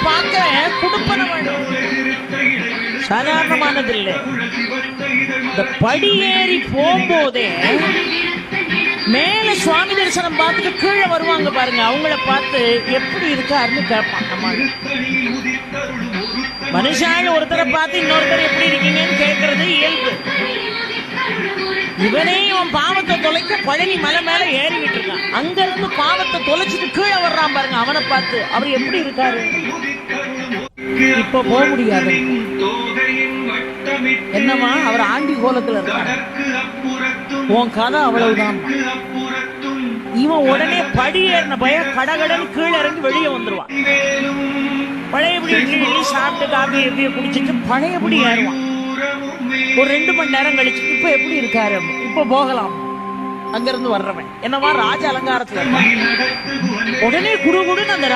பார்க்க குடுப்பன வேண்டும், சாதாரணமானது இல்லை. இந்த படி ஏறி போகும்போதே மேல சுவாமி தரிசனம் பார்த்துட்டு கீழே வருவாங்க பாருங்க, அவங்கள பார்த்து எப்படி இருக்காருன்னு கேட்பான். நம்ம மனுஷால ஒருத்தரை பார்த்து இன்னொருத்தர் எப்படி இருக்கீங்கன்னு கேட்கறது இயல்பு. இவனே இவன் பாவத்தை தொலைக்க பழனி மலை மேல ஏறி விட்டுருக்கான், அங்க இருந்து பாவத்தை தொலைச்சிட்டு கீழே வர்றான் பாருங்க, அவனை பார்த்து அவர் எப்படி இருக்காரு. இப்ப போக முடியாது, என்னமா அவர் ஆண்டி கோலத்துல இருக்காரு, உன் கதை அவ்வளவுதான். இவன் உடனே படி ஏறின பய கடகடன் கீழே இறங்கி வெளியே வந்துருவான். பழையபடி இட்லி சாப்பிட்டு காபி எப்படிய குடிச்சிட்டு பழையபடி ஏறுவான். ஒரு 2 மணி நேரம் கழிச்சு இப்ப எப்படி இருக்காரு, இப்ப போகலாம். அங்க இருந்து வர்றவன் என்னவா ராஜ அலங்காரத்துல உடனே குடுகுடுன்னு அந்த